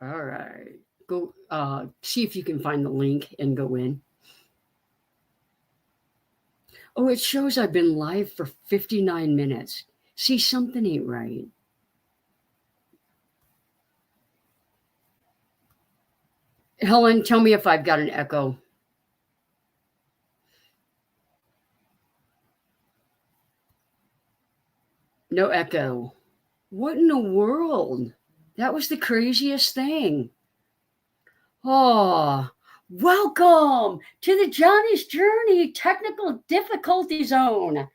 All right. Go see if you can find the link and go in. Oh, it shows I've been live for 59 minutes. See, something ain't right. Helen, tell me if I've got an echo. No echo. What in the world? That was the craziest thing. Oh, welcome to the Johnny's Journey Technical Difficulty Zone.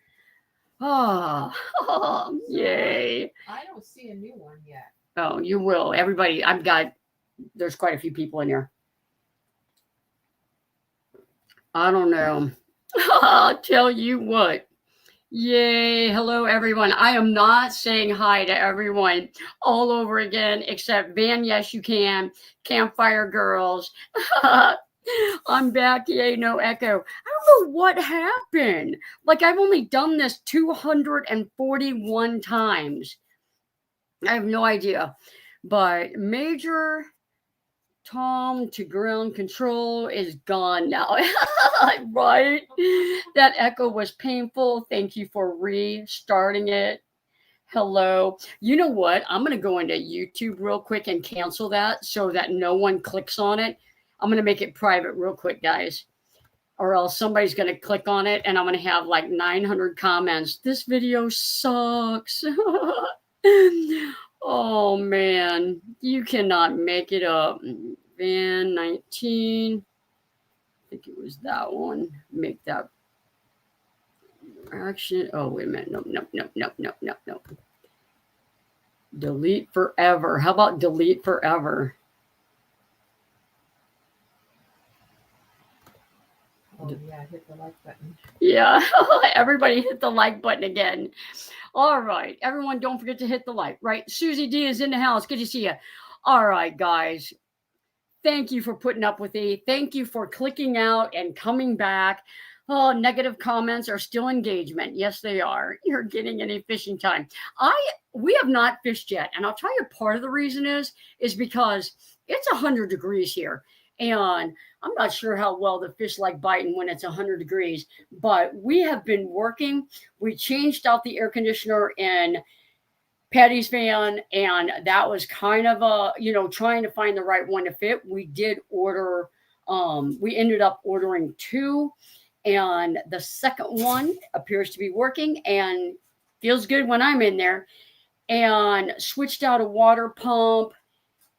Ah, oh, yay. I don't see a new one yet. Oh, you will. Everybody, there's quite a few people in here. I don't know. I'll tell you what. Yay. Hello, everyone. I am not saying hi to everyone all over again, except Van, yes, you can. Campfire Girls. I'm back. Yay, no echo. I don't know what happened. Like, I've only done this 241 times. I have no idea. But Major Tom to ground control is gone now. Right? That echo was painful. Thank you for restarting it. Hello. You know what? I'm going to go into YouTube real quick and cancel that so that no one clicks on it. I'm going to make it private real quick, guys. Or else somebody's going to click on it and I'm going to have like 900 comments. This video sucks. Oh, man. You cannot make it up. Van 19. I think it was that one. Make that action. Oh, wait a minute. Nope. Delete forever. How about delete forever? Oh, yeah, hit the like button. Yeah, everybody hit the like button again. All right, everyone, don't forget to hit the like, right? Susie D is in the house. Good to see you. All right, guys. Thank you for putting up with me. Thank you for clicking out and coming back. Oh, negative comments are still engagement. Yes, they are. You're getting any fishing time. We have not fished yet, and I'll tell you part of the reason is because it's 100 degrees here, and I'm not sure how well the fish like biting when it's 100 degrees. But we have been working. We changed out the air conditioner in Patty's van, and that was kind of trying to find the right one to fit. We did order. We ended up ordering two, and the second one appears to be working and feels good when I'm in there. And switched out a water pump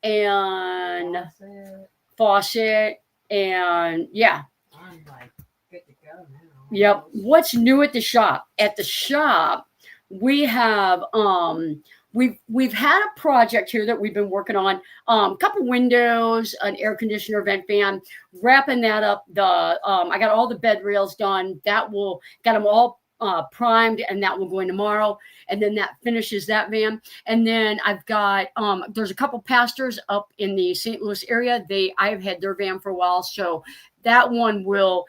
and faucet, and yeah. I'm like good to go now. Yep. What's new at the shop? At the shop, we have we've had a project here that we've been working on. A couple windows, an air conditioner, vent fan, wrapping that up. I got all the bed rails done. Got them all primed, and that will go in tomorrow. And then that finishes that van. And then I've got there's a couple pastors up in the St. Louis area. I've had their van for a while, so that one we'll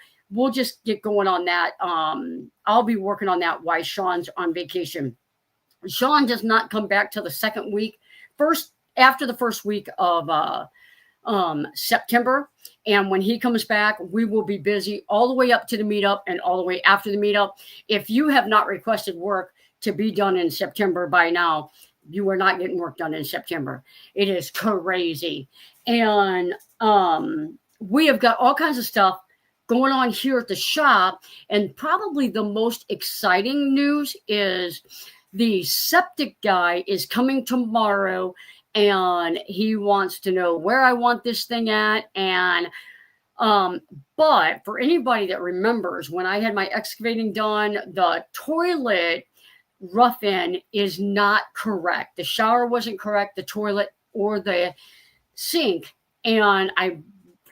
just get going on that. I'll be working on that while Sean's on vacation. Sean does not come back till the after the first week of September. And when he comes back, we will be busy all the way up to the meetup and all the way after the meetup. If you have not requested work to be done in September by now, you are not getting work done in September. It is crazy. And we have got all kinds of stuff going on here at the shop. And probably the most exciting news is the septic guy is coming tomorrow, and he wants to know where I want this thing at. And but for anybody that remembers, when I had my excavating done, the toilet rough-in is not correct. The shower wasn't correct, the toilet or the sink. And I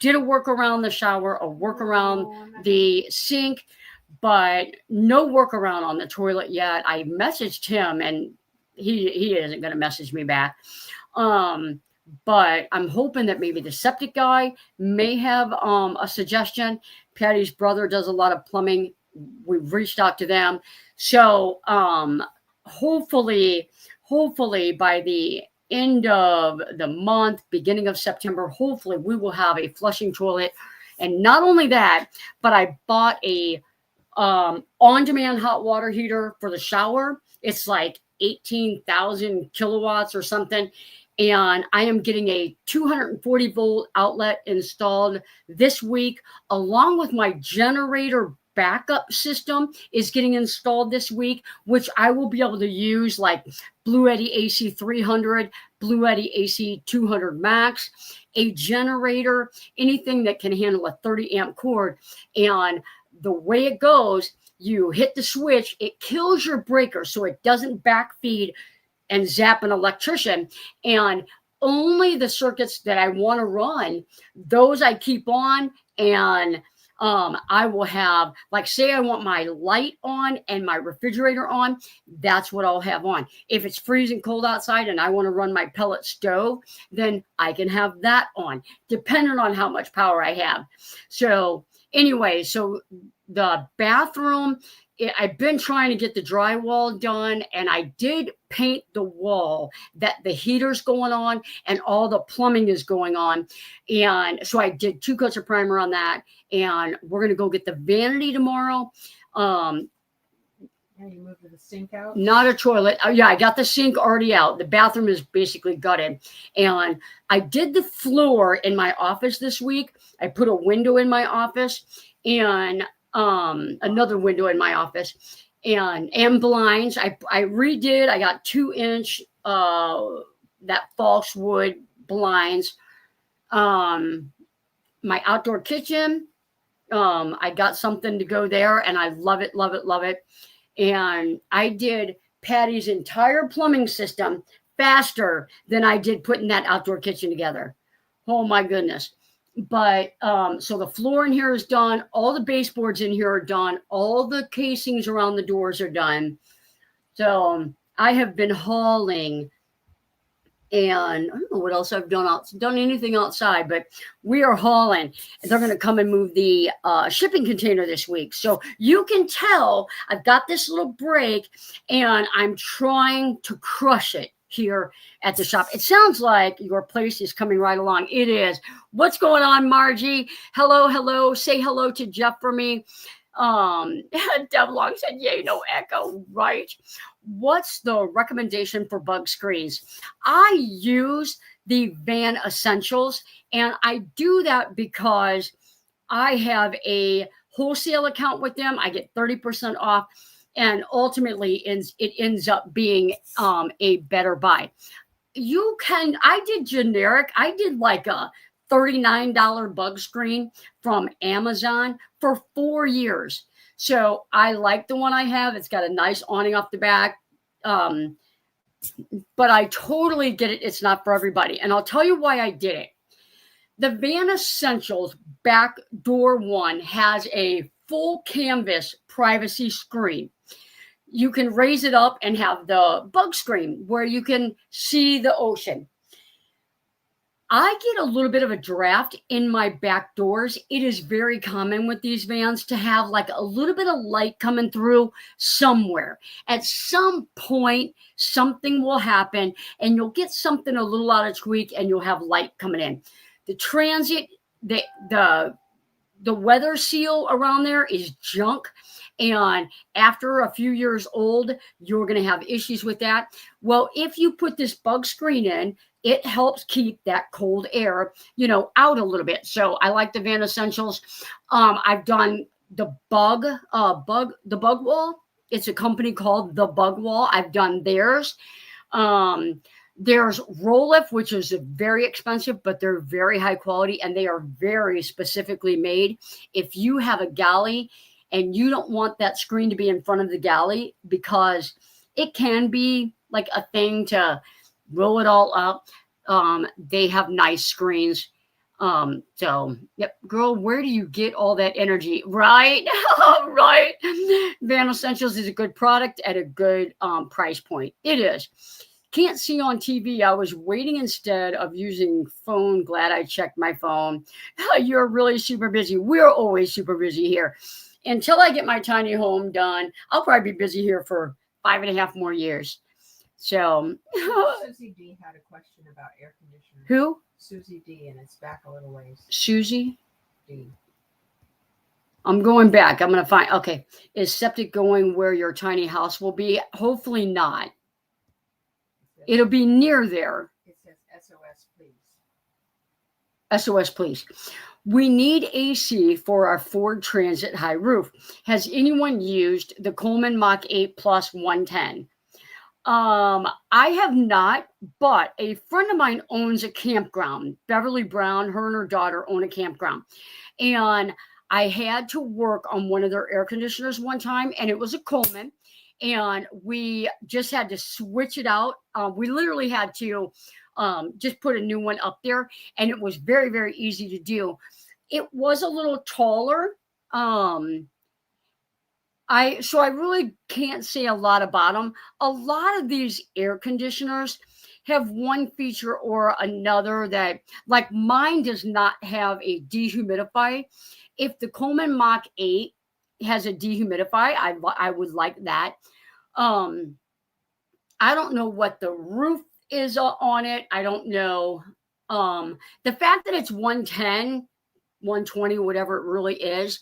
did a work around the shower, a work around the sink, but no workaround on the toilet yet. I messaged him, and he isn't going to message me back. But I'm hoping that maybe the septic guy may have a suggestion. Patty's brother does a lot of plumbing. We've reached out to them. So hopefully by the end of the month, beginning of September, hopefully we will have a flushing toilet. And not only that, but I bought a on-demand hot water heater for the shower. It's like 18,000 kilowatts or something. And I am getting a 240 volt outlet installed this week, along with my generator backup system is getting installed this week, which I will be able to use like Blue Eddy AC 300, Blue Eddy AC 200 Max, a generator, anything that can handle a 30 amp cord. And the way it goes, you hit the switch, it kills your breaker so it doesn't backfeed and zap an electrician. And only the circuits that I want to run, those I keep on. And I will have, like, say I want my light on and my refrigerator on, that's what I'll have on. If it's freezing cold outside and I want to run my pellet stove, then I can have that on, depending on how much power I have. So anyway, so the bathroom, I've been trying to get the drywall done, and I did paint the wall that the heater's going on and all the plumbing is going on. And so I did 2 coats of primer on that, and we're going to go get the vanity tomorrow. Yeah, you moved the sink out? Not a toilet. Yeah, I got the sink already out. The bathroom is basically gutted. And I did the floor in my office this week. I put a window in my office and another window in my office and blinds. I redid. I got 2-inch that false wood blinds. My outdoor kitchen, I got something to go there, and I love it, love it, love it. And I did Patty's entire plumbing system faster than I did putting that outdoor kitchen together. Oh my goodness. But so the floor in here is done. All the baseboards in here are done. All the casings around the doors are done. So I have been hauling, and I don't know what else I've done anything outside, but we are hauling. They're going to come and move the shipping container this week. So you can tell I've got this little break, and I'm trying to crush it here at the shop. It sounds like your place is coming right along. It is. What's going on, Margie? Hello, hello. Say hello to Jeff for me. Deb Long said, yay, no echo, right? What's the recommendation for bug screens? I use the Van Essentials, and I do that because I have a wholesale account with them. I get 30% off. And ultimately, it ends up being a better buy. I did generic. I did like a $39 bug screen from Amazon for 4 years. So I like the one I have. It's got a nice awning off the back. But I totally get it. It's not for everybody. And I'll tell you why I did it. The Van Essentials back door one has a full canvas privacy screen. You can raise it up and have the bug screen where you can see the ocean. I get a little bit of a draft in my back doors. It is very common with these vans to have like a little bit of light coming through somewhere. At some point, something will happen and you'll get something a little out of tweak and you'll have light coming in. The transit, the weather seal around there is junk. And after a few years old, you're going to have issues with that. Well, if you put this bug screen in, it helps keep that cold air, out a little bit. So I like the Van Essentials. I've done the bug wall. It's a company called The Bug Wall. I've done theirs. There's Roll-Lift, which is very expensive, but they're very high quality and they are very specifically made. If you have a galley and you don't want that screen to be in front of the galley because it can be like a thing to roll it all up, they have nice screens. So, yep, girl, where do you get all that energy? Right? Right. Van Essentials is a good product at a good price point. It is. Can't see on TV. I was waiting instead of using phone. Glad I checked my phone. You're really super busy. We're always super busy here. Until I get my tiny home done, I'll probably be busy here for 5.5 more years. So, Susie D had a question about air conditioners. who? Susie D, and it's back a little ways. Susie? D. I'm going back. I'm going to find, okay. Is septic going where your tiny house will be? Hopefully not. It'll be near there. It says SOS, please. SOS, please. We need AC for our Ford Transit high roof. Has anyone used the Coleman Mach 8 Plus 110? I have not, but a friend of mine owns a campground. Beverly Brown, her and her daughter own a campground. And I had to work on one of their air conditioners one time, and it was a Coleman. And we just had to switch it out. We literally had to just put a new one up there, and it was very, very easy to do. It was a little taller. So I really can't say a lot about them. A lot of these air conditioners have one feature or another that, like mine does not have a dehumidifier. If the Coleman Mach 8 has a dehumidifier, I would like that. I don't know what the roof is on it. I don't know. The fact that it's 110, 120, whatever it really is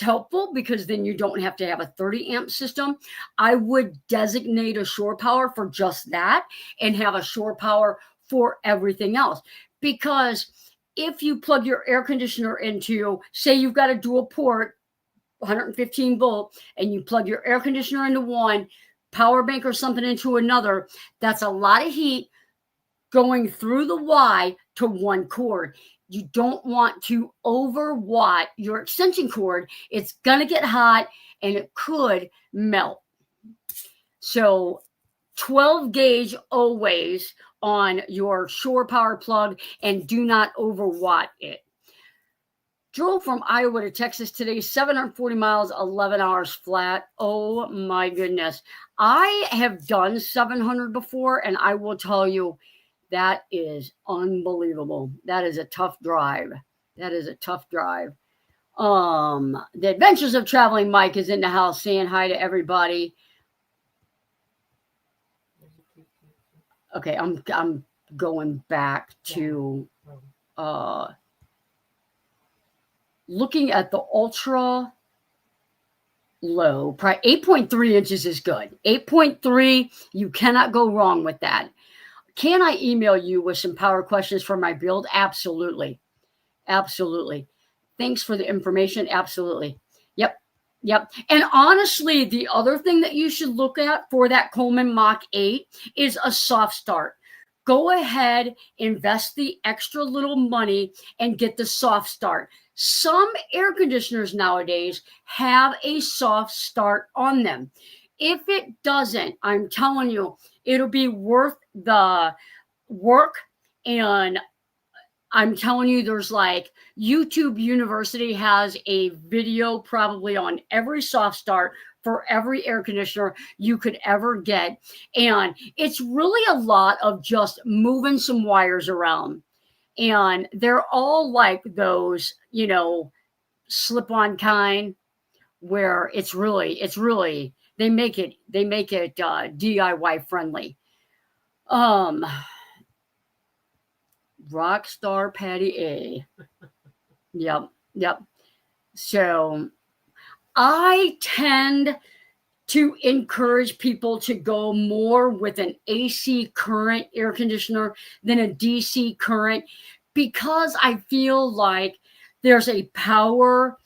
helpful because then you don't have to have a 30 amp system. I would designate a shore power for just that and have a shore power for everything else. Because if you plug your air conditioner into, say you've got a dual port, 115 volt, and you plug your air conditioner into one, power bank or something into another, that's a lot of heat going through the Y to one cord. You don't want to overwatt your extension cord. It's going to get hot and it could melt. So 12 gauge always on your shore power plug and do not overwatt it. Drove from Iowa to Texas today, 740 miles, 11 hours flat. Oh my goodness. I have done 700 before, and I will tell you, that is unbelievable. That is a tough drive. That is a tough drive. The Adventures of Traveling Mike is in the house saying hi to everybody. Okay, I'm going back to looking at the ultra low. 8.3 inches is good. 8.3, you cannot go wrong with that. Can I email you with some power questions for my build? Absolutely. Absolutely. Thanks for the information. Absolutely. Yep. And honestly, the other thing that you should look at for that Coleman Mach 8 is a soft start. Go ahead, invest the extra little money and get the soft start. Some air conditioners nowadays have a soft start on them. If it doesn't, I'm telling you, it'll be worth the work. And I'm telling you, there's like YouTube University has a video probably on every soft start for every air conditioner you could ever get. And it's really a lot of just moving some wires around. And they're all like those, slip-on kind where it's really, they make it DIY friendly. Rockstar Patty A. Yep. So I tend to encourage people to go more with an AC current air conditioner than a DC current because I feel like there's a power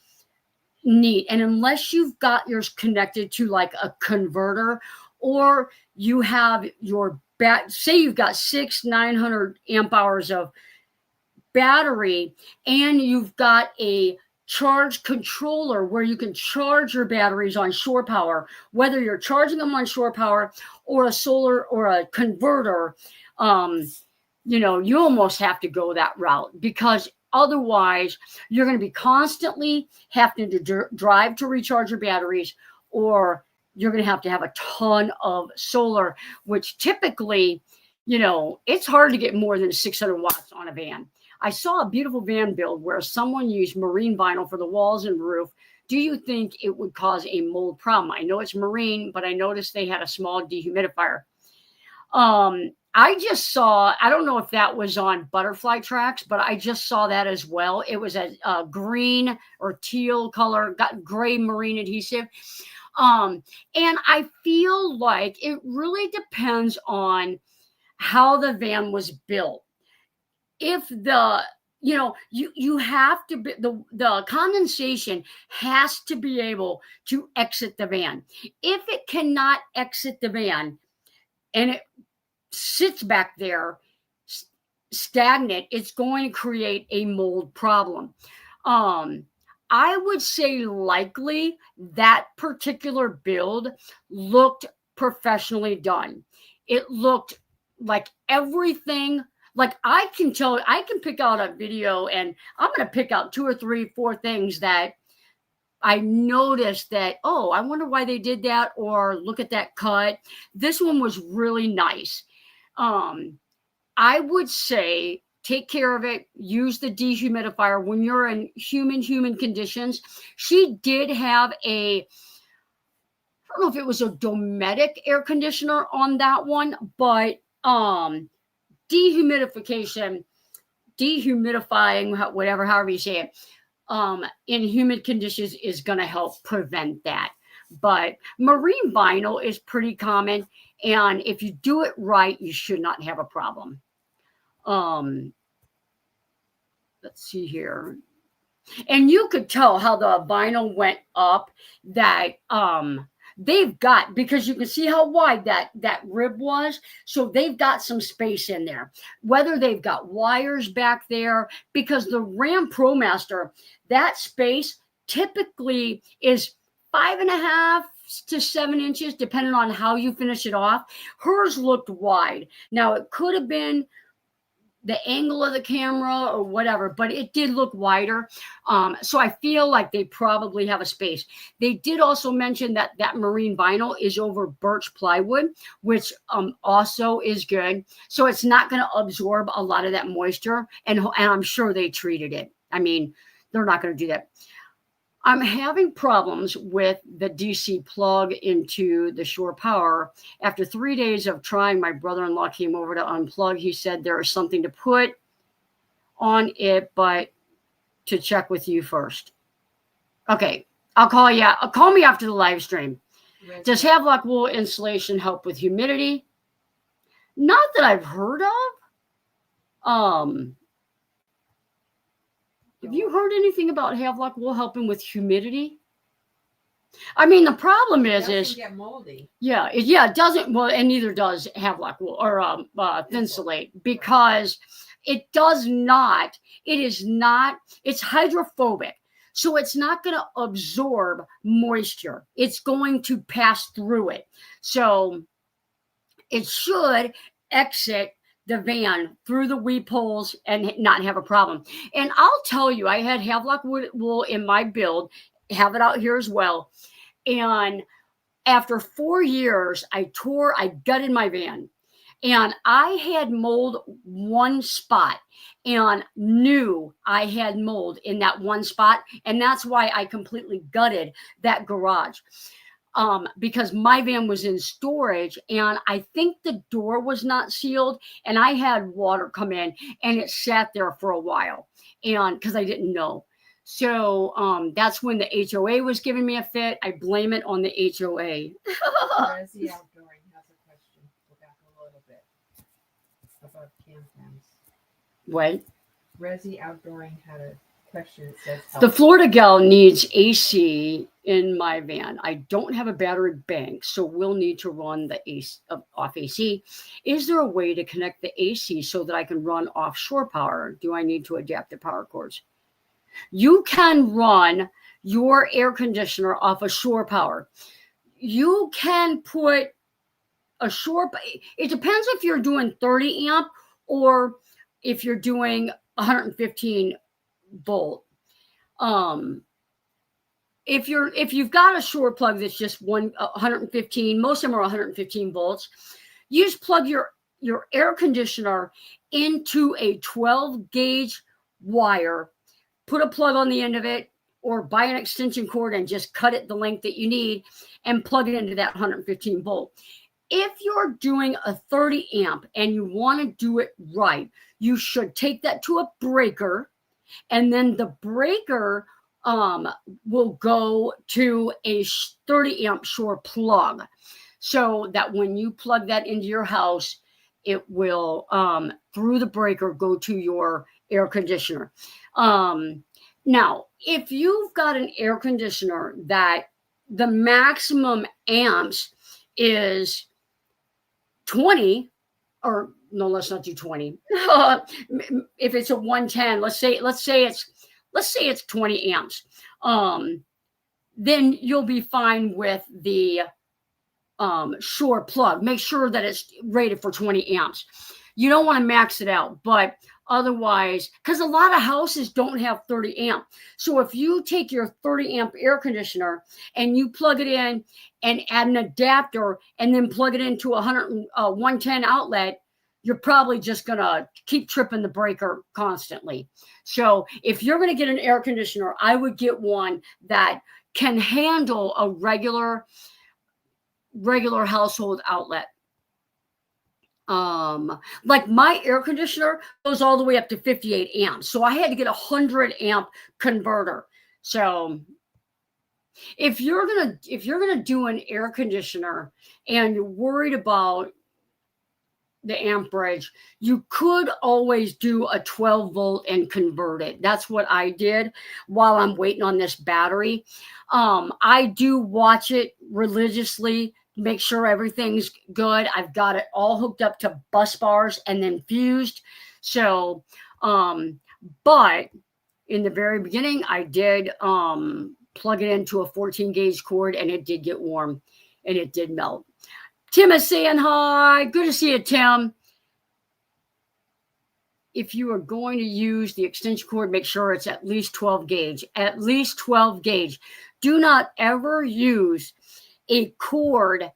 need. And unless you've got yours connected to like a converter or you have your say you've got 900 amp hours of battery and you've got a charge controller where you can charge your batteries on shore power, whether you're charging them on shore power or a solar or a converter, you almost have to go that route because otherwise you're going to be constantly having to drive to recharge your batteries, or you're going to have a ton of solar, which typically, it's hard to get more than 600 watts on a van. I saw a beautiful van build where someone used marine vinyl for the walls and roof. Do you think it would cause a mold problem? I know it's marine, but I noticed they had a small dehumidifier. I just saw, I don't know if that was on Butterfly Tracks, but I just saw that as well. It was a green or teal color, got gray marine adhesive. And I feel like it really depends on how the van was built. If the you have to be the condensation has to be able to exit the van. If it cannot exit the van and it sits back there stagnant, it's going to create a mold problem. I would say likely that particular build looked professionally done. It looked like everything, like I can pick out a video and I'm going to pick out 2 or 3, 4 things that I noticed that, oh, I wonder why they did that, or look at that cut. This one was really nice. I would say take care of it. Use the dehumidifier when you're in human conditions. She did have I don't know if it was a Dometic air conditioner on that one, but dehumidifying, whatever, however you say it, in humid conditions is going to help prevent that. But marine vinyl is pretty common, and if you do it right, you should not have a problem. Let's see here. And you could tell how the vinyl went up, that they've got, because you can see how wide that rib was, so they've got some space in there. Whether they've got wires back there, because the Ram ProMaster, that space typically is 5.5 to 7 inches, depending on how you finish it off. Hers looked wide. Now, it could have been the angle of the camera or whatever, but it did look wider. So I feel like they probably have a space. They did also mention that marine vinyl is over birch plywood, which also is good. So it's not going to absorb a lot of that moisture, and I'm sure they treated it. I mean, they're not going to do that. I'm having problems with the DC plug into the shore power. After 3 days of trying, my brother-in-law came over to unplug. He said there is something to put on it, but to check with you first. Okay, I'll call you. Call me after the live stream. Right. Does Havelock wool insulation help with humidity? Not that I've heard of. Have you heard anything about Havelock wool helping with humidity? I mean, the problem is get moldy. Yeah, it doesn't. Well, and neither does Havelock wool or Thinsulate, because it does not. It is not. It's hydrophobic, so it's not going to absorb moisture. It's going to pass through it, so it should exit the van through the weep holes and not have a problem. And I'll tell you, I had Havelock wool in my build, have it out here as well. And after 4 years, I gutted my van, and I had mold one spot and knew I had mold in that one spot. And that's why I completely gutted that garage. Because my van was in storage, and I think the door was not sealed, and I had water come in, and it sat there for a while, and because I didn't know. So that's when the HOA was giving me a fit. I blame it on the HOA. Resi Outdooring has a question. Go back a little bit about campgrounds. What? Resi Outdooring had a question. It says, the Florida gal needs AC in my van. I don't have a battery bank, so we'll need to run the AC off AC. Is there a way to connect the AC so that I can run offshore power? Do I need to adapt the power cords? You can run your air conditioner off of shore power. You can put a shore. It depends if you're doing 30 amp or if you're doing 115 volt. If you've got a shore plug that's just 115, most of them are 115 volts, you just plug your air conditioner into a 12 gauge wire, put a plug on the end of it, or buy an extension cord and just cut it the length that you need and plug it into that 115 volt. if you're doing a 30 amp and you want to do it right, you should take that to a breaker, and then the breaker will go to a 30 amp Shore plug, so that when you plug that into your house, it will through the breaker go to your air conditioner. Now, if you've got an air conditioner that the maximum amps is 20, or no, let's not do 20. If it's a 110, let's say it's 20 amps. Then you'll be fine with the Shore plug. Make sure that it's rated for 20 amps. You don't want to max it out, but otherwise, because a lot of houses don't have 30 amp. So if you take your 30 amp air conditioner and you plug it in and add an adapter and then plug it into a 110 outlet, you're probably just going to keep tripping the breaker constantly. So if you're going to get an air conditioner, I would get one that can handle a regular household outlet. Like my air conditioner goes all the way up to 58 amps. So I had to get a 100 amp converter. So if you're gonna do an air conditioner and you're worried about the amperage, you could always do a 12 volt and convert it. That's what I did while I'm waiting on this battery. I do watch it religiously, make sure everything's good. I've got it all hooked up to bus bars and then fused. So, but in the very beginning, I did plug it into a 14 gauge cord, and it did get warm and it did melt. Tim is saying hi. Good to see you, Tim. If you are going to use the extension cord, make sure it's at least 12 gauge. At least 12 gauge. Do not ever use a cord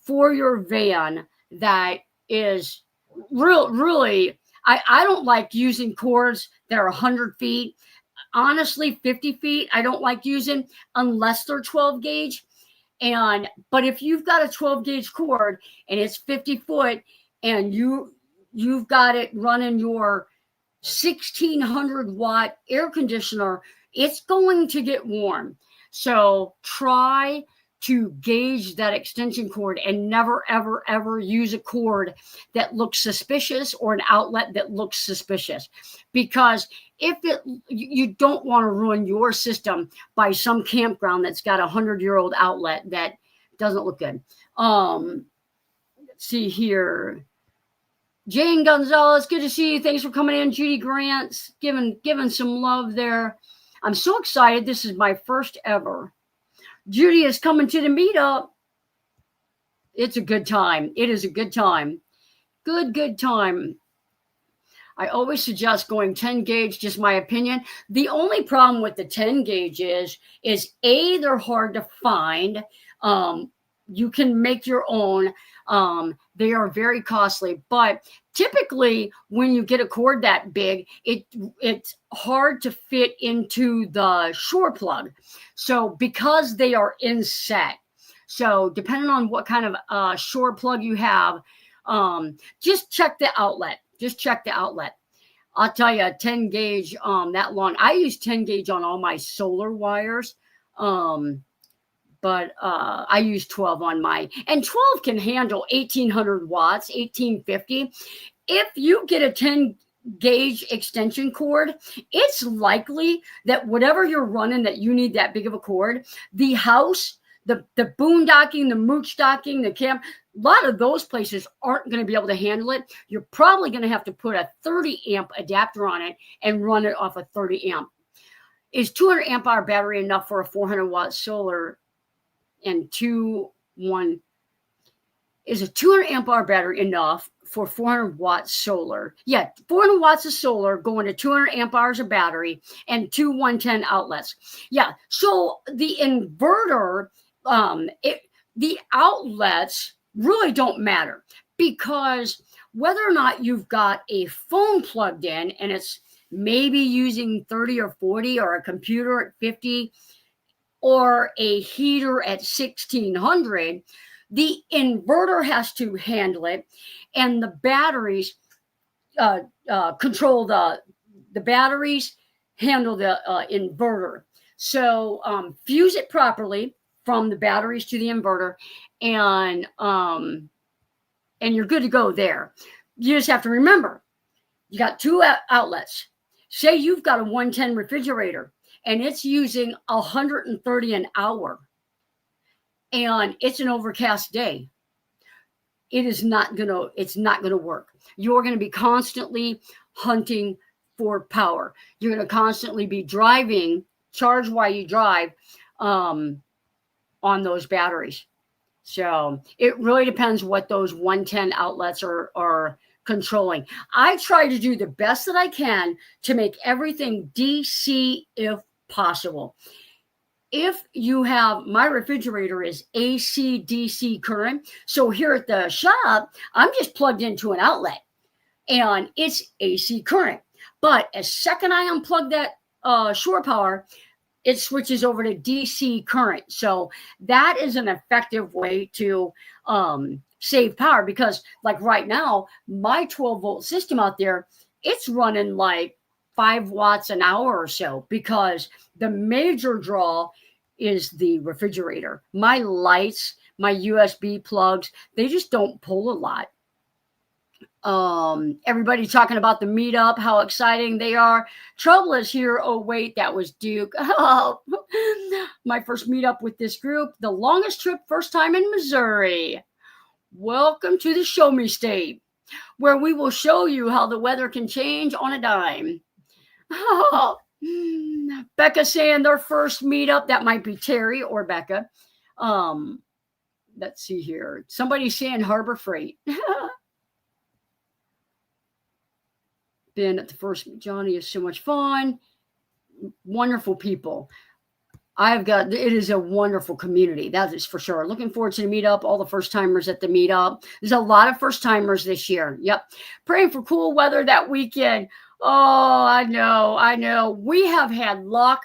for your van that is really, I don't like using cords that are 100 feet. Honestly, 50 feet, I don't like using unless they're 12 gauge. But if you've got a 12 gauge cord and it's 50 foot and you've got it running your 1600 watt air conditioner, it's going to get warm. So try to gauge that extension cord and never, ever, ever use a cord that looks suspicious or an outlet that looks suspicious, because you don't want to ruin your system by some campground that's got a 100-year-old outlet that doesn't look good. Let's see here. Jane Gonzalez, good to see you. Thanks for coming in. Judy Grants, giving some love there. I'm so excited. This is my first ever. Judy is coming to the meetup. It's a good time. It is a good time. Good time. I always suggest going 10 gauge, just my opinion. The only problem with the 10 gauge is A, they're hard to find. You can make your own. They are very costly, but typically when you get a cord that big, it's hard to fit into the Shore plug. So because they are inset, so depending on what kind of Shore plug you have, just check the outlet. I'll tell you, 10 gauge that long. I use 10 gauge on all my solar wires. But I use 12 on mine. And 12 can handle 1800 watts, 1850. If you get a 10 gauge extension cord, it's likely that whatever you're running that you need that big of a cord, the house, the boondocking, the mooch docking, the camp, a lot of those places aren't going to be able to handle it. You're probably going to have to put a 30 amp adapter on it and run it off a 30 amp. Is 200 amp hour battery enough for a 400 watt solar? And is a 200 amp hour battery enough for 400 watt solar? Yeah, 400 watts of solar going to 200 amp hours of battery and two 110 outlets. Yeah, so the inverter, the outlets really don't matter, because whether or not you've got a phone plugged in and it's maybe using 30 or 40 or a computer at 50, or a heater at 1600, The inverter has to handle it, and the batteries control the batteries, handle the inverter. So fuse it properly from the batteries to the inverter, and you're good to go there. You just have to remember, you got two outlets. Say you've got a 110 refrigerator and it's using 130 an hour, and it's an overcast day. It's not gonna work. You're gonna be constantly hunting for power. You're gonna constantly be driving, charge while you drive, on those batteries. So it really depends what those 110 outlets are controlling. I try to do the best that I can to make everything DC if possible. If you have, my refrigerator is AC DC current. So here at the shop, I'm just plugged into an outlet and it's AC current. But as second I unplug that shore power, it switches over to DC current. So that is an effective way to save power, because like right now, my 12-volt system out there, it's running like 5 watts an hour or so, because the major draw is the refrigerator. My lights, my USB plugs, they just don't pull a lot. Everybody talking about the meetup, how exciting they are. Trouble is here. Oh wait, that was Duke. Oh, my first meetup with this group, the longest trip, first time in Missouri. Welcome to the Show Me State, where we will show you how the weather can change on a dime. Oh, Becca saying their first meetup. That might be Terry or Becca. Let's see here. Somebody saying Harbor Freight. Been at the first. Johnny is so much fun. Wonderful people. It is a wonderful community. That is for sure. Looking forward to the meetup. All the first timers at the meetup. There's a lot of first timers this year. Yep. Praying for cool weather that weekend. Oh, I know. We have had luck.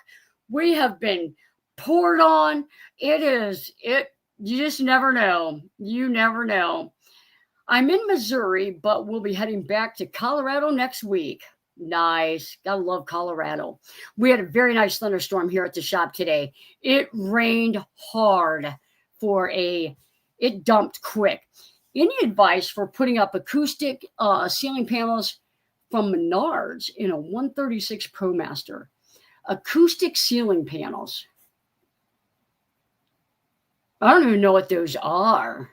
We have been poured on. You just never know. You never know. I'm in Missouri, but we'll be heading back to Colorado next week. Nice. Gotta love Colorado. We had a very nice thunderstorm here at the shop today. It rained hard it dumped quick. Any advice for putting up acoustic ceiling panels from Menards in a 136 ProMaster? Acoustic ceiling panels. I don't even know what those are.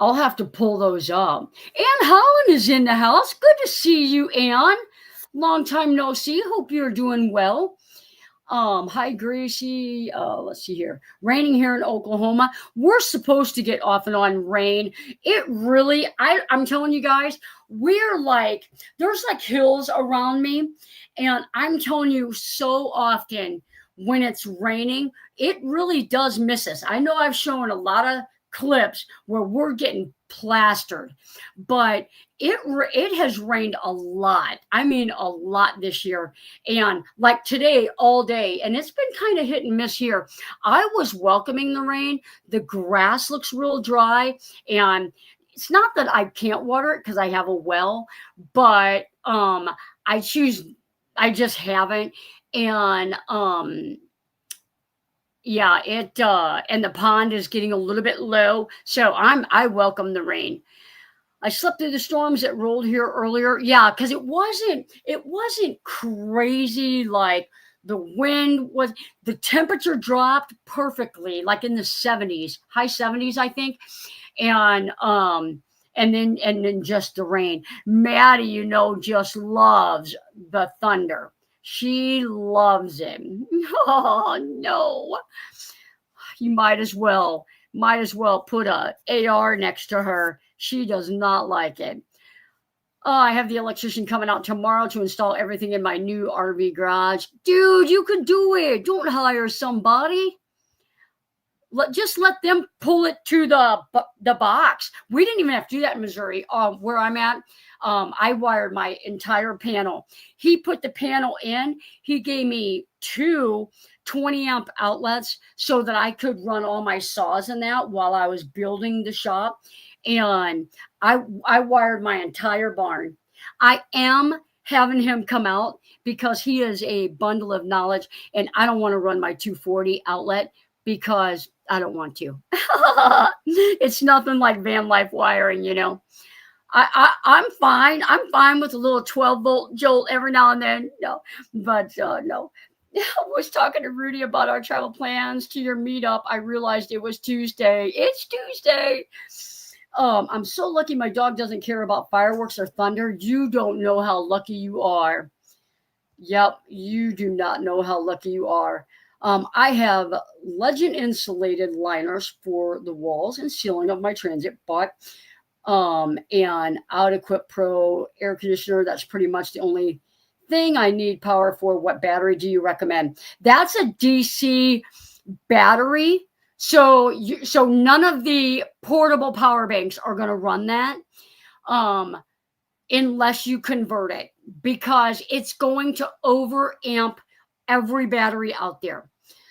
I'll have to pull those up. Ann Holland is in the house. Good to see you, Ann. Long time no see. Hope you're doing well. Hi, Gracie. Let's see here. Raining here in Oklahoma. We're supposed to get off and on rain. It really, I'm telling you guys, there's like hills around me. And I'm telling you, so often when it's raining, it really does miss us. I know I've shown a lot of clips where we're getting plastered, but it has rained a lot. I mean, a lot this year. And like today, all day, and it's been kind of hit and miss here. I was welcoming the rain. The grass looks real dry, and it's not that I can't water it because I have a well, but I just haven't. And yeah, and the pond is getting a little bit low, so I welcome the rain. I slept through the storms that rolled here earlier. Yeah, because it wasn't crazy. Like the temperature dropped perfectly, like in the 70s, high 70s, I think, and then just the rain. Maddie, just loves the thunder. She loves it. Oh no. You might as well put a AR next to her. She does not like it. I have the electrician coming out tomorrow to install everything in my new RV garage. Dude, you could do it. Don't hire somebody. Just let them pull it to the box. We didn't even have to do that in Missouri. Where I'm at, I wired my entire panel. He put the panel in. He gave me 2 20 amp outlets so that I could run all my saws in that while I was building the shop. And I wired my entire barn. I am having him come out because he is a bundle of knowledge, and I don't want to run my 240 outlet because I don't want to. It's nothing like van life wiring, you know. I'm fine. I'm fine with a little 12-volt jolt every now and then. No, but no. I was talking to Rudy about our travel plans to your meetup. I realized it was Tuesday. It's Tuesday. I'm so lucky my dog doesn't care about fireworks or thunder. You don't know how lucky you are. Yep, you do not know how lucky you are. I have legend insulated liners for the walls and ceiling of my transit, but and Out Equip Pro air conditioner. That's pretty much the only thing I need power for. What battery do you recommend? That's a DC battery. So none of the portable power banks are going to run that unless you convert it, because it's going to overamp every battery out there.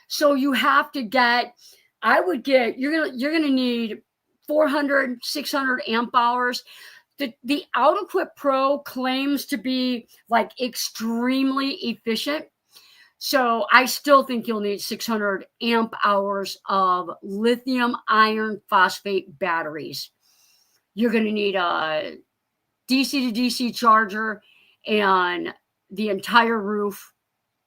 So you have to get, you're going to need 400, 600 amp hours. The Out Equip Pro claims to be like extremely efficient. So I still think you'll need 600 amp hours of lithium iron phosphate batteries. You're going to need a DC to DC charger and the entire roof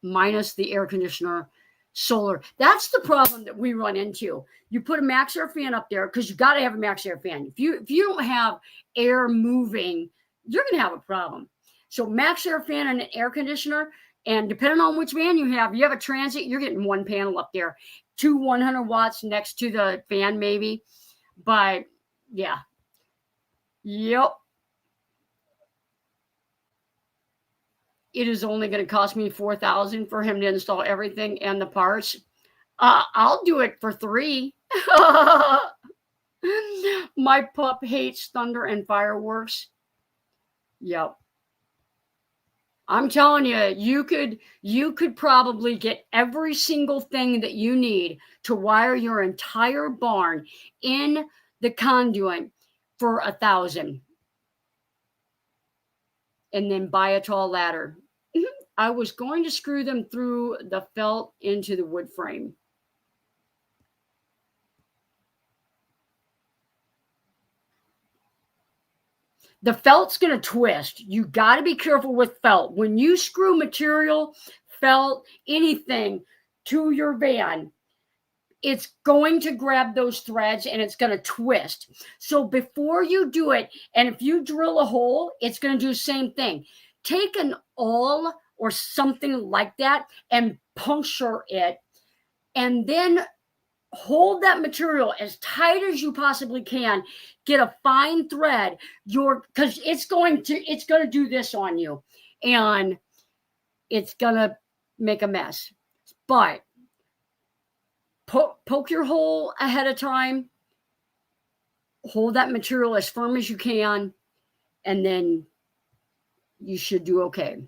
minus the air conditioner, solar. That's the problem that we run into. You put a max air fan up there because you got to have a max air fan. If you don't have air moving, you're going to have a problem. So max air fan and an air conditioner, and depending on which van you have a transit, you're getting one panel up there, 2 100 watts next to the fan maybe. But yeah, yep. It is only going to cost me $4,000 for him to install everything and the parts. I'll do it for $3,000. My pup hates thunder and fireworks. Yep. I'm telling you, you could probably get every single thing that you need to wire your entire barn in the conduit for $1,000. And then buy a tall ladder. I was going to screw them through the felt into the wood frame. The felt's going to twist. You got to be careful with felt. When you screw material, felt, anything to your van, it's going to grab those threads and it's going to twist. So before you do it, and if you drill a hole, it's going to do the same thing. Take an awl or something like that and puncture it, and then hold that material as tight as you possibly can. Get a fine thread, because it's going to do this on you, and it's going to make a mess. But poke your hole ahead of time, hold that material as firm as you can, and then you should do okay.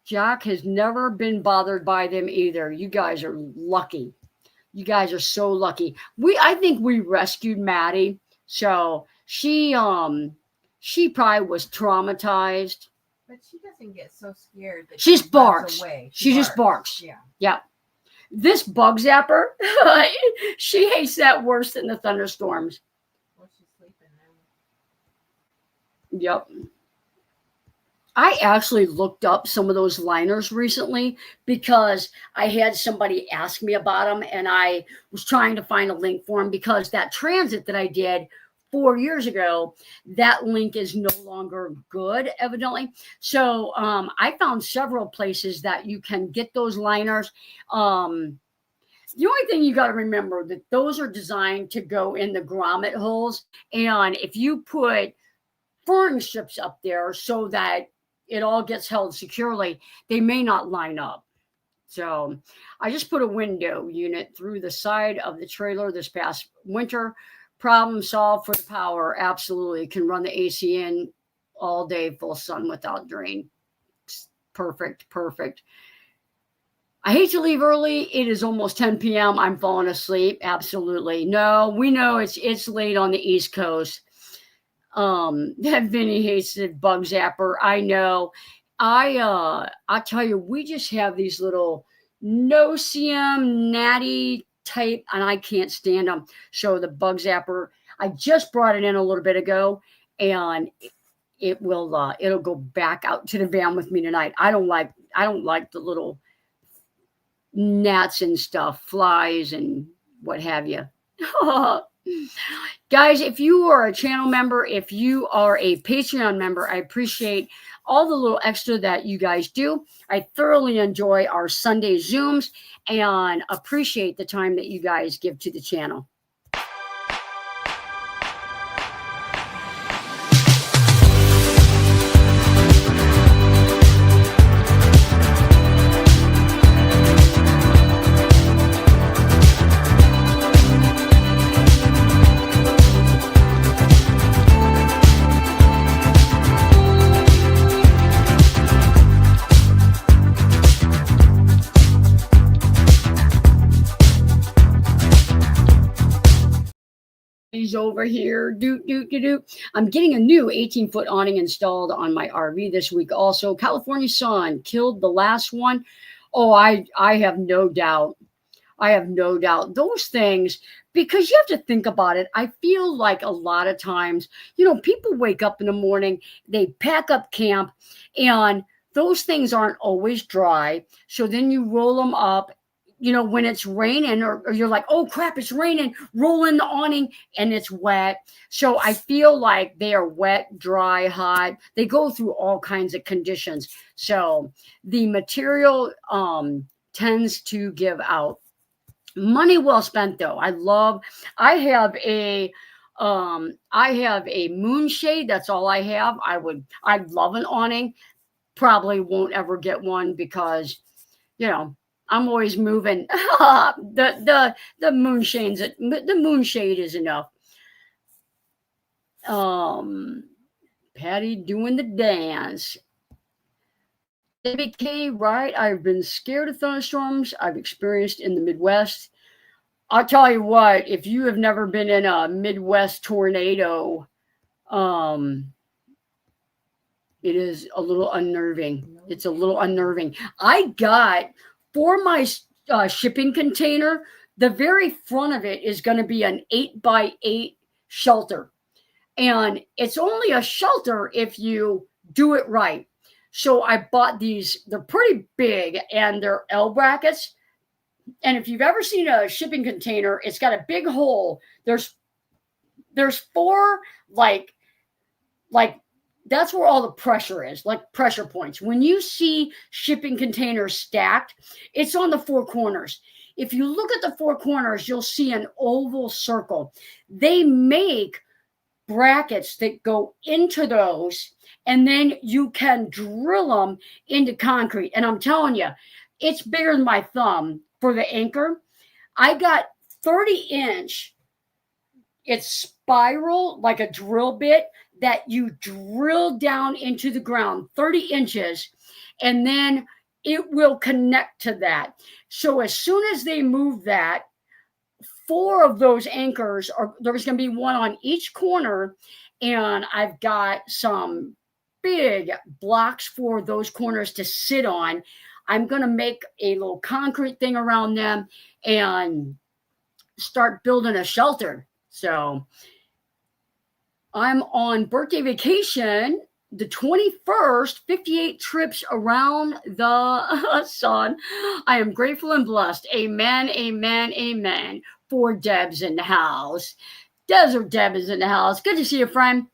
Jack has never been bothered by them either. You guys are lucky. You guys are so lucky. I think we rescued Maddie, so she probably was traumatized. But she doesn't get so scared that she barks away. She just barks. Yeah. This bug zapper, she hates that worse than the thunderstorms. Well, she's sleeping now. Yep. I actually looked up some of those liners recently because I had somebody ask me about them, and I was trying to find a link for them because that transit that I did 4 years ago, that link is no longer good, evidently. So I found several places that you can get those liners. The only thing you got to remember that those are designed to go in the grommet holes, and if you put furring strips up there so that it all gets held securely, they may not line up. So I just put a window unit through the side of the trailer this past winter. Problem solved for the power. Absolutely. Can run the AC in all day, full sun without drain. Perfect. I hate to leave early. It is almost 10 p.m. I'm falling asleep. Absolutely. No, we know it's late on the East Coast. That Vinny hates the bug zapper. I know. I tell you, we just have these little no-see-em natty type, and I can't stand them. So the bug zapper, I just brought it in a little bit ago, and it'll go back out to the van with me tonight. I don't like the little gnats and stuff, flies and what have you. Guys, if you are a channel member, if you are a Patreon member, I appreciate all the little extra that you guys do. I thoroughly enjoy our Sunday Zooms and appreciate the time that you guys give to the channel. He's over here. Do. I'm getting a new 18-foot awning installed on my RV this week. Also, California sun killed the last one. Oh, I have no doubt. I have no doubt. Those things, because you have to think about it. I feel like a lot of times, people wake up in the morning, they pack up camp, and those things aren't always dry. So then you roll them up, when it's raining, or you're like, oh crap, it's raining, roll in the awning and it's wet. So I feel like they are wet, dry, hot. They go through all kinds of conditions. So the material tends to give out. Money well spent though. I have a moonshade. That's all I have. I'd love an awning. Probably won't ever get one because, I'm always moving. the moonshade is enough. Patty doing the dance. Debbie K, right? I've been scared of thunderstorms I've experienced in the Midwest. I'll tell you what, if you have never been in a Midwest tornado, it is a little unnerving. It's a little unnerving. I got, for my shipping container, the very front of it is going to be an 8x8 shelter. And it's only a shelter if you do it right. So I bought these. They're pretty big, and they're L brackets. And if you've ever seen a shipping container, it's got a big hole. There's four, like that's where all the pressure is, like pressure points. When you see shipping containers stacked, it's on the four corners. If you look at the four corners, you'll see an oval circle. They make brackets that go into those, and then you can drill them into concrete. And I'm telling you, it's bigger than my thumb for the anchor. I got 30-inch. It's spiral, like a drill bit that you drill down into the ground, 30 inches, and then it will connect to that. So as soon as they move that, 4 of those anchors there's going to be one on each corner, and I've got some big blocks for those corners to sit on. I'm going to make a little concrete thing around them and start building a shelter. So I'm on birthday vacation the 21st, 58 trips around the sun. I am grateful and blessed. Amen, amen, amen. 4 Debs in the house. Desert Deb is in the house. Good to see you, friend.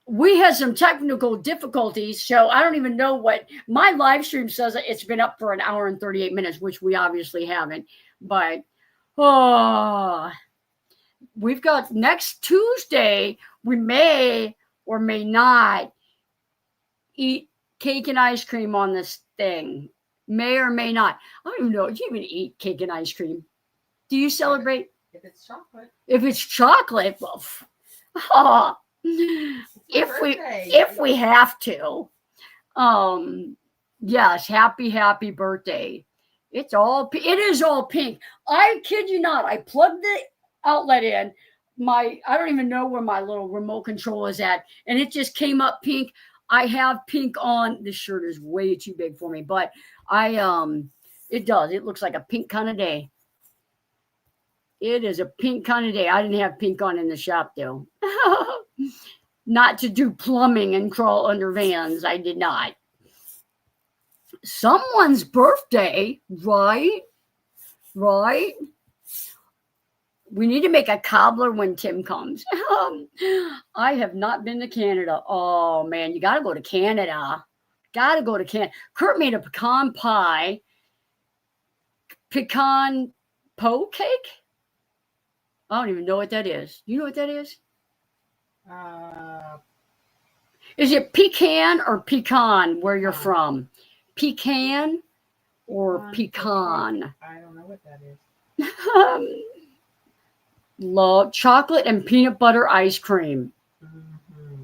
We had some technical difficulties, so I don't even know what my live stream says. It's been up for 1 hour and 38 minutes, which we obviously haven't. But we've got next Tuesday. We may or may not eat cake and ice cream on this thing. May or may not. I don't even know. Do you even eat cake and ice cream? Do you celebrate? If it's chocolate. If it's chocolate, well, if we have to. Yes, happy birthday. It is all pink. I kid you not. I plugged the outlet in. I don't even know where my little remote control is at, and it just came up pink. I have pink on. This shirt is way too big for me, but it does. It looks like a pink kind of day. It is a pink kind of day. I didn't have pink on in the shop though. Not to do plumbing and crawl under vans. I did not. Someone's birthday, right? Right? We need to make a cobbler when Tim comes. I have not been to Canada. Oh man, you got to go to Canada. Got to go to Canada. Kurt made a pecan pie, pecan po cake. I don't even know what that is. You know what that is? Is it pecan or pecan where you're from? Pecan or pecan? I don't know what that is. Love chocolate and peanut butter ice cream. Mm-hmm.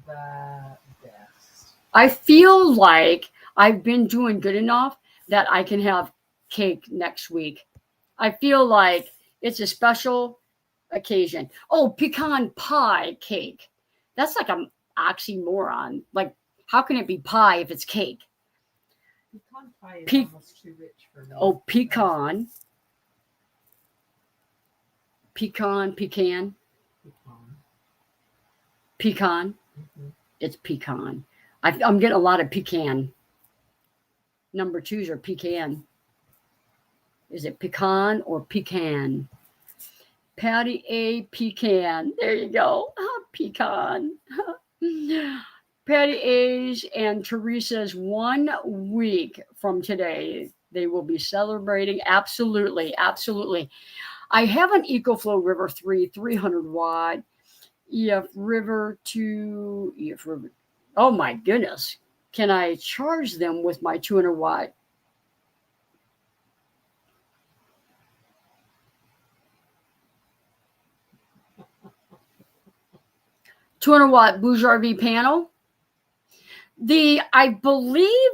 The best. I feel like I've been doing good enough that I can have cake next week. I feel like it's a special occasion. Oh, pecan pie cake. That's like an oxymoron. Like, how can it be pie if it's cake? Pecan pie is almost too rich for me. Oh, pecan. Pecan. Mm-hmm. It's pecan. I'm getting a lot of pecan. Number 2s are pecan. Is it pecan or pecan? Patty A. Pecan. There you go. Pecan. Patty A's and Teresa's 1 week from today. They will be celebrating. Absolutely. I have an EcoFlow River 3 300 watt EF River 2 EF River. Oh my goodness. Can I charge them with my 200 watt? $200 watt Bouge RV panel. I believe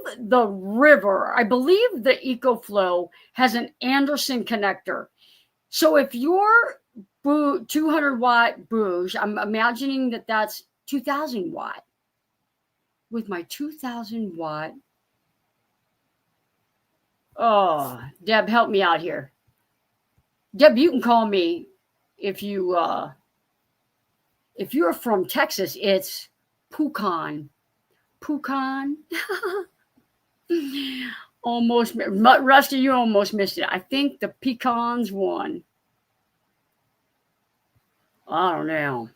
the EcoFlow has an Anderson connector. So if your 200 watt Bouge, I'm imagining that that's 2000 watt. With my 2000 watt. Oh, Deb, help me out here. Deb, you can call me if you're from Texas. It's Pucan. Almost, Rusty, you almost missed it. I think the pecans won. I don't know.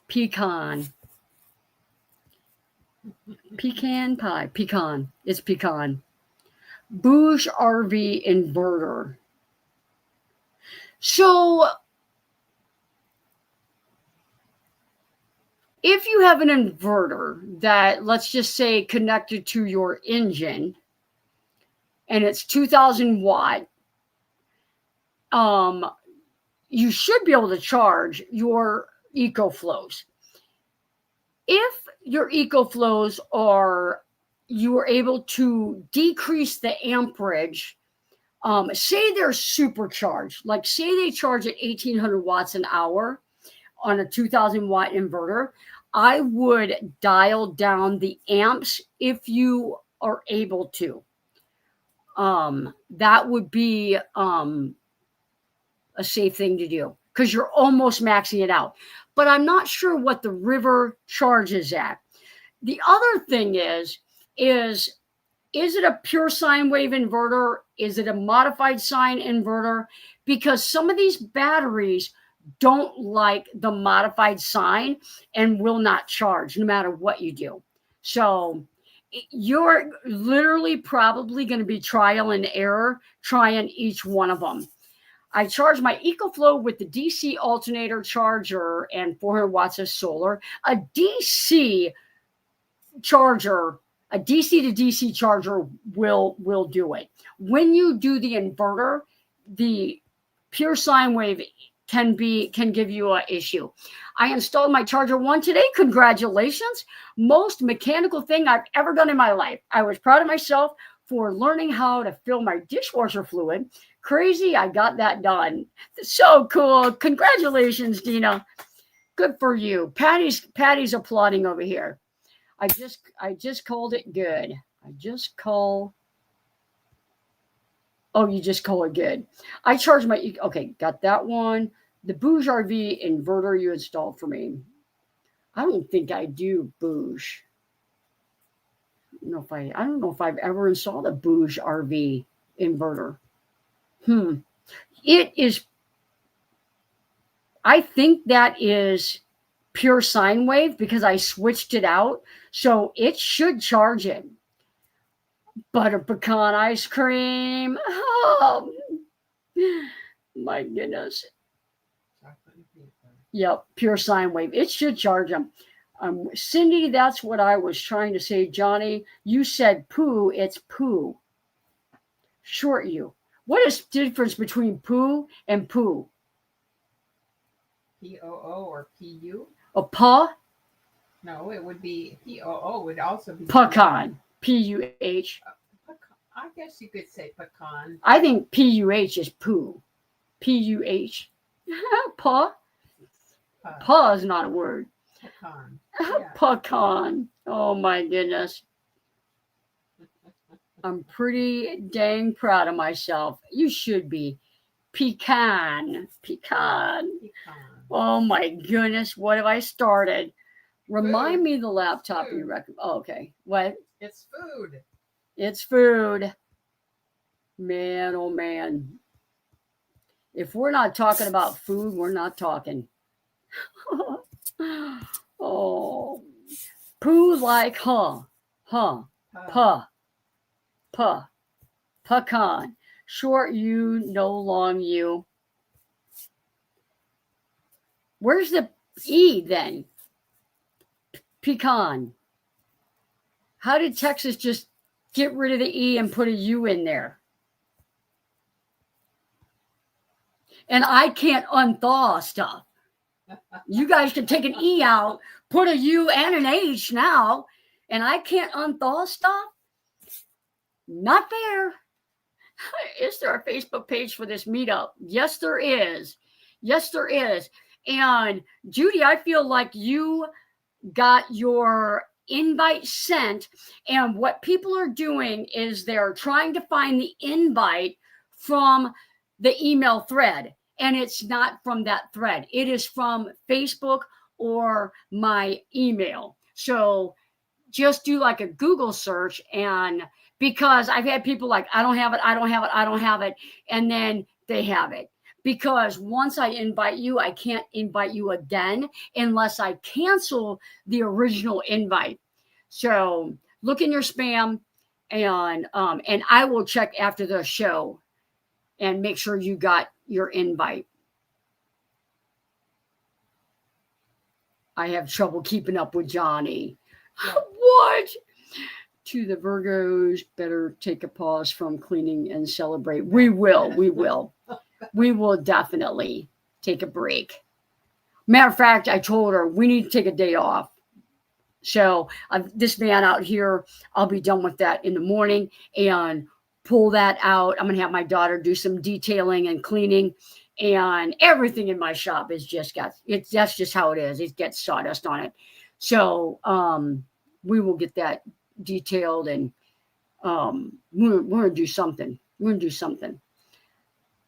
Pecan pie. Pecan. It's pecan. Bouge RV inverter. So if you have an inverter that, let's just say, connected to your engine, and it's 2000 watt, you should be able to charge your EcoFlows. If your EcoFlows you are able to decrease the amperage, say they're supercharged, like say they charge at 1800 watts an hour on a 2000 watt inverter, I would dial down the amps if you are able to. That would be a safe thing to do because you're almost maxing it out. But I'm not sure what the River charges at. The other thing is it a pure sine wave inverter? Is it a modified sine inverter? Because some of these batteries don't like the modified sine and will not charge no matter what you do. So you're literally probably going to be trial and error trying each one of them. I charge my EcoFlow with the DC alternator charger and 400 watts of solar. A DC charger, a DC to DC charger will do it. When you do the inverter, the pure sine wave can give you an issue. I installed my charger one today. Congratulations. Most mechanical thing I've ever done in my life. I was proud of myself for learning how to fill my dishwasher fluid. Crazy, I got that done. So cool. Congratulations, Dina. Good for you. Patty's applauding over here. I just called it good. Oh, you just call it good. I charge my, okay, got that one. The Bouge RV inverter you installed for me. I don't think I do Bouge. I don't know if I've ever installed a Bouge RV inverter. It is, I think that is pure sine wave because I switched it out. So it should charge it. Butter pecan ice cream. Oh, my goodness. Yep, pure sine wave. It should charge them. Cindy, that's what I was trying to say. Johnny, you said poo. It's poo. Short you. What is the difference between poo and poo? P-O-O or P-U? A paw? No, it would be P-O-O would also be pecan. P-U-H. I guess you could say pecan. I think P-U-H is poo. P-U-H. Paw? Paw is not a word. Pecan. Pecan. Oh my goodness. I'm pretty dang proud of myself. You should be. Pecan. Oh my goodness. What have I started? Remind me the laptop you recommend. Oh, okay. What? It's food. It's food. Man, oh man. If we're not talking about food, we're not talking. Oh. Poo like pecan. Short you, no long you. Where's the E then? Pecan. How did Texas just get rid of the E and put a U in there? And I can't unthaw stuff. You guys can take an E out, put a U and an H now, and I can't unthaw stuff? Not fair. Is there a Facebook page for this meetup? Yes, there is. Yes, there is. And Judy, I feel like you got your invite sent, and what people are doing is they're trying to find the invite from the email thread, and it's not from that thread. It is from Facebook or my email. So just do like a Google search, and because I've had people like, I don't have it, and then they have it. Because once I invite you, I can't invite you again unless I cancel the original invite. So look in your spam, and I will check after the show and make sure you got your invite. I have trouble keeping up with Johnny. What? To the Virgos, better take a pause from cleaning and celebrate. We will. We will definitely take a break. Matter of fact, I told her we need to take a day off. So this van out here, I'll be done with that in the morning and pull that out. I'm going to have my daughter do some detailing and cleaning, and everything in my shop is that's just how it is. It gets sawdust on it. So we will get that detailed, and we're going to do something.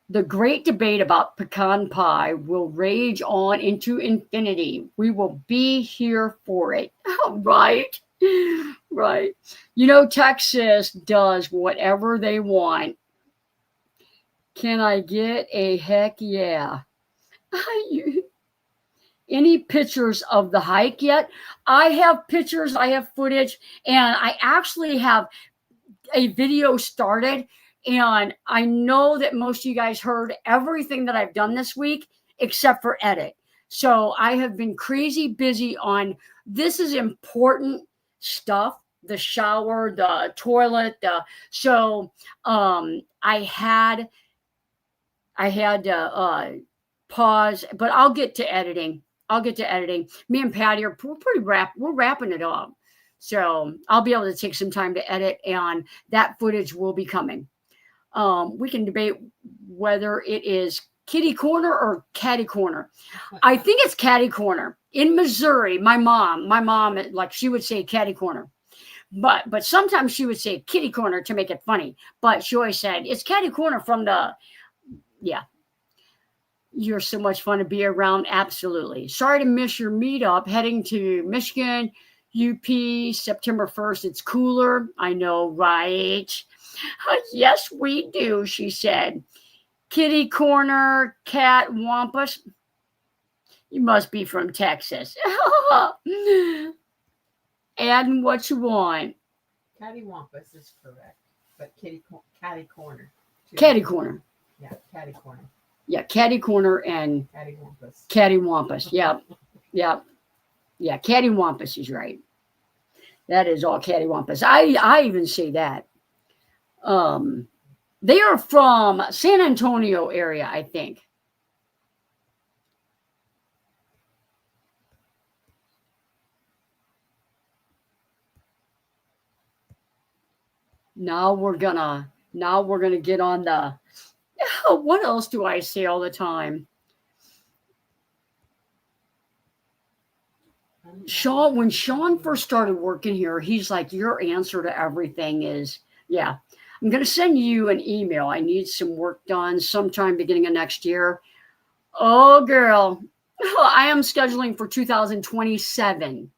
The great debate about pecan pie will rage on into infinity. We will be here for it. Right. You know, Texas does whatever they want. Can I get a heck yeah? Any pictures of the hike yet? I have pictures, I have footage, and I actually have a video started. And I know that most of you guys heard everything that I've done this week except for edit. So I have been crazy busy on, this is important stuff, the shower, the toilet. I had to pause, but I'll get to editing. Me and Patty we're wrapping it up. So I'll be able to take some time to edit, and that footage will be coming. We can debate whether it is kitty corner or catty corner. I think it's catty corner. In Missouri, my mom, like she would say catty corner. But sometimes she would say kitty corner to make it funny. But she always said, it's catty corner from the, yeah. You're so much fun to be around. Absolutely. Sorry to miss your meetup. Heading to Michigan, UP, September 1st. It's cooler. I know, right? Yes, we do, she said. Kitty corner, cat, wampus. You must be from Texas. Adding what you want. Cattywampus is correct, but catty corner. Too. Catty corner. Yeah, catty corner. Yeah, catty corner and Cattywampus. Cattywampus. Yeah, yeah, yeah. Cattywampus is right. That is all cattywampus. I even say that. They are from San Antonio area, I think. Now we're gonna get on the. What else do I say all the time? When Sean first started working here, he's like, your answer to everything is, yeah, I'm going to send you an email. I need some work done sometime beginning of next year. Oh, girl, I am scheduling for 2027.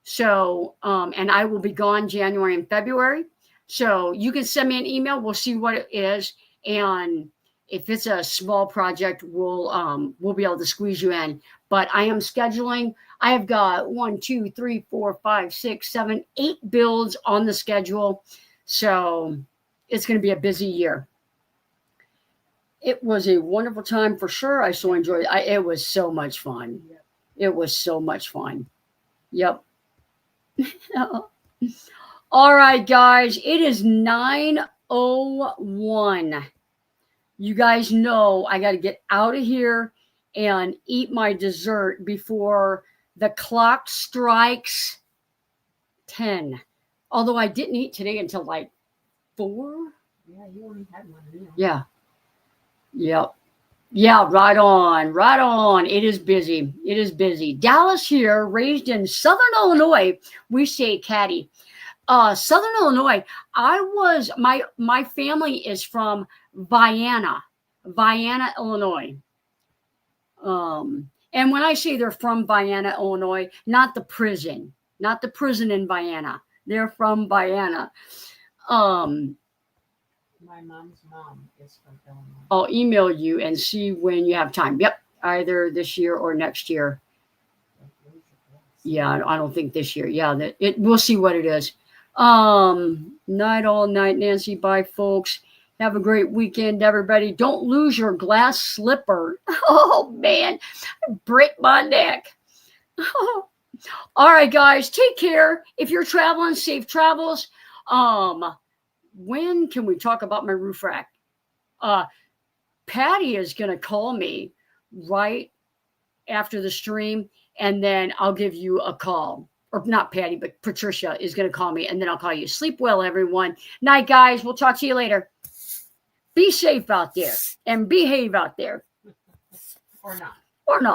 So, and I will be gone January and February. So you can send me an email. We'll see what it is. And if it's a small project, we'll be able to squeeze you in. But I am scheduling. I have got 1, 2, 3, 4, 5, 6, 7, 8 builds on the schedule. So it's going to be a busy year. It was a wonderful time for sure. I so enjoyed it. It was so much fun. It was so much fun. Yep. All right, guys. It is 9:01. You guys know I got to get out of here and eat my dessert before the clock strikes 10. Although I didn't eat today until like 4. Yeah, you only had one meal. Yeah. Yep. Yeah, right on. It is busy. Dallas here, raised in Southern Illinois. We say catty. Southern Illinois. My family is from Vienna, Illinois. And when I say they're from Vienna, Illinois, not the prison in Vienna. They're from Vienna. My mom's mom is from Illinois. I'll email you and see when you have time. Yep, either this year or next year. Yeah, I don't think this year. Yeah, we'll see what it is. Night all night, Nancy. Bye, folks. Have a great weekend, everybody. Don't lose your glass slipper. Oh, man. Break my neck. All right, guys. Take care. If you're traveling, safe travels. When can we talk about my roof rack? Patty is going to call me right after the stream, and then I'll give you a call. Or not Patty, but Patricia is going to call me, and then I'll call you. Sleep well, everyone. Night, guys. We'll talk to you later. Be safe out there and behave out there. Or not. Or not.